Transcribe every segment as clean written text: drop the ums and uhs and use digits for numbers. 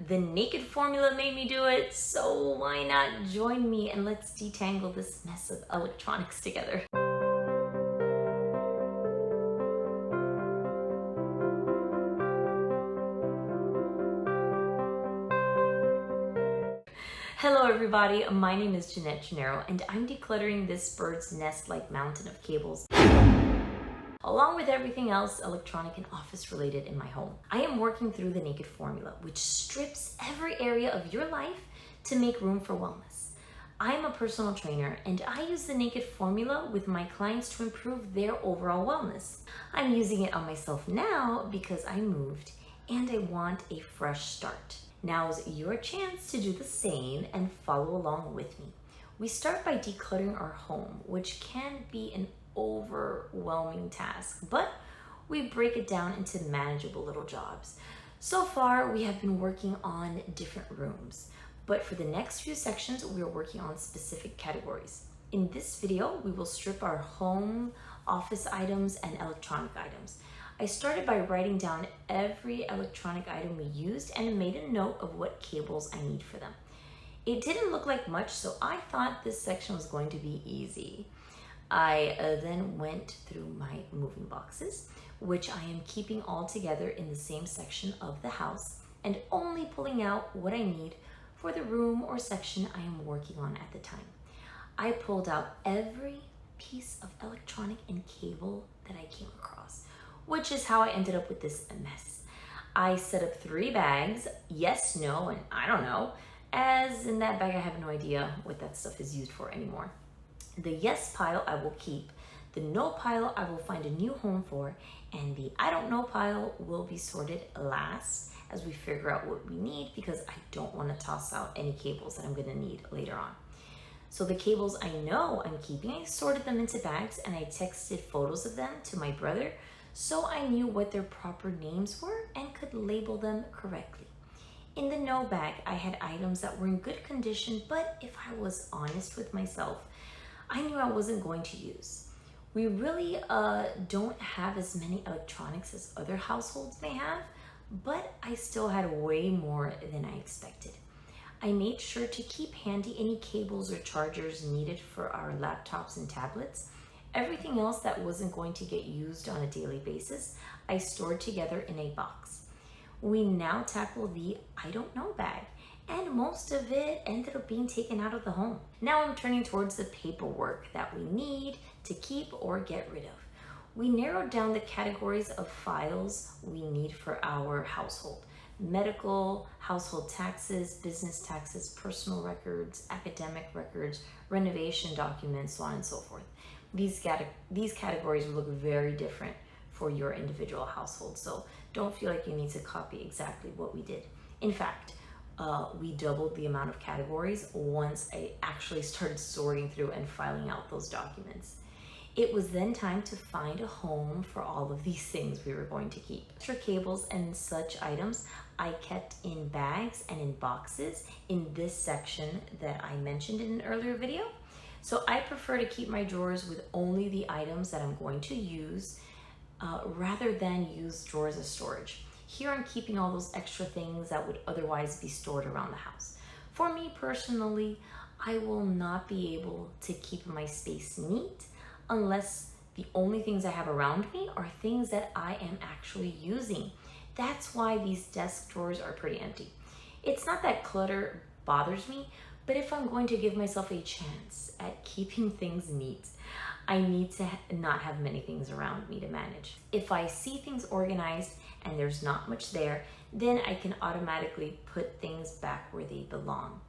The naked formula made me do it, so why not join me and let's detangle this mess of electronics together. Hello everybody, my name is Jeanette Gennaro and I'm decluttering this bird's nest-like mountain of cables along with everything else electronic and office related in my home. I am working through the naked formula, which strips every area of your life to make room for wellness. I am a personal trainer and I use the naked formula with my clients to improve their overall wellness. I'm using it on myself now because I moved and I want a fresh start. Now's your chance to do the same and follow along with me. We start by decluttering our home, which can be an overwhelming task, but we break it down into manageable little jobs. So far, we have been working on different rooms, but for the next few sections, we are working on specific categories. In this video, we will strip our home, office items, and electronic items. I started by writing down every electronic item we used and made a note of what cables I need for them. It didn't look like much, so I thought this section was going to be easy. I then went through my moving boxes, which I am keeping all together in the same section of the house and only pulling out what I need for the room or section I am working on at the time. I pulled out every piece of electronic and cable that I came across, which is how I ended up with this mess. I set up 3 bags, yes, no, and I don't know, as in that bag I have no idea what that stuff is used for anymore. The yes pile I will keep, the no pile I will find a new home for, and the I don't know pile will be sorted last as we figure out what we need because I don't want to toss out any cables that I'm going to need later on. So the cables I know I'm keeping, I sorted them into bags and I texted photos of them to my brother so I knew what their proper names were and could label them correctly. In the no bag, I had items that were in good condition, but if I was honest with myself, I knew I wasn't going to use. We really don't have as many electronics as other households may have, but I still had way more than I expected. I made sure to keep handy any cables or chargers needed for our laptops and tablets. Everything else that wasn't going to get used on a daily basis, I stored together in a box. We now tackle the I don't know bag, and most of it ended up being taken out of the home. Now I'm turning towards the paperwork that we need to keep or get rid of. We narrowed down the categories of files we need for our household: medical, household taxes, business taxes, personal records, academic records, renovation documents, so on and so forth. These categories will look very different for your individual household, so don't feel like you need to copy exactly what we did. In fact, we doubled the amount of categories once I actually started sorting through and filing out those documents. It was then time to find a home for all of these things we were going to keep. Extra cables and such items I kept in bags and in boxes in this section that I mentioned in an earlier video. So I prefer to keep my drawers with only the items that I'm going to use rather than use drawers as storage. Here I'm keeping all those extra things that would otherwise be stored around the house. For me personally, I will not be able to keep my space neat unless the only things I have around me are things that I am actually using. That's why these desk drawers are pretty empty. It's not that clutter bothers me, but if I'm going to give myself a chance at keeping things neat, I need to not have many things around me to manage. If I see things organized and there's not much there, then I can automatically put things back where they belong.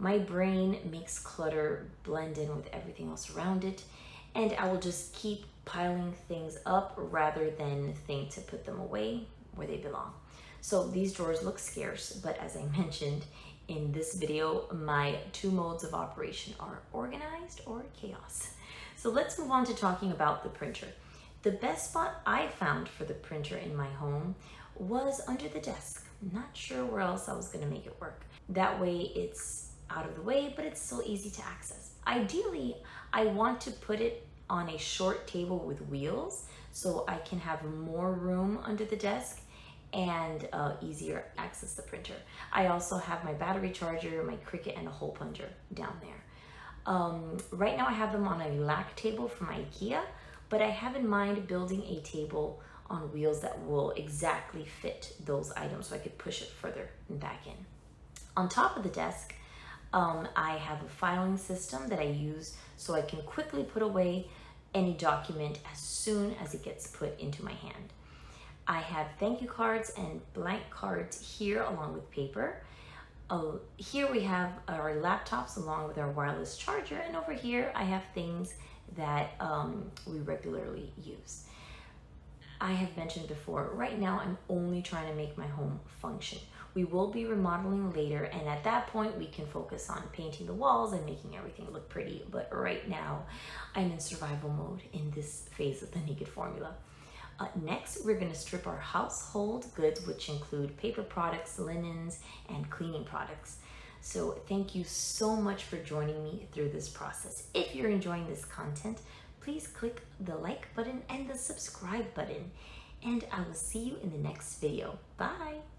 My brain makes clutter blend in with everything else around it, and I will just keep piling things up rather than think to put them away where they belong. So these drawers look scarce, but as I mentioned in this video, my 2 modes of operation are organized or chaos. So let's move on to talking about the printer. The best spot I found for the printer in my home was under the desk. Not sure where else I was gonna make it work. That way it's out of the way, but it's still easy to access. Ideally, I want to put it on a short table with wheels so I can have more room under the desk and easier access the printer. I also have my battery charger, my Cricut, and a hole plunger down there. Right now I have them on a lack table from IKEA, but I have in mind building a table on wheels that will exactly fit those items so I could push it further and back in. On top of the desk, I have a filing system that I use so I can quickly put away any document as soon as it gets put into my hand. I have thank you cards and blank cards here along with paper. Here we have our laptops along with our wireless charger, and over here I have things that we regularly use. I have mentioned before, right now I'm only trying to make my home function. We will be remodeling later, and at that point we can focus on painting the walls and making everything look pretty. But right now I'm in survival mode in this phase of the Naked Formula. Next, we're going to strip our household goods, which include paper products, linens, and cleaning products. So thank you so much for joining me through this process. If you're enjoying this content, please click the like button and the subscribe button. And I will see you in the next video. Bye!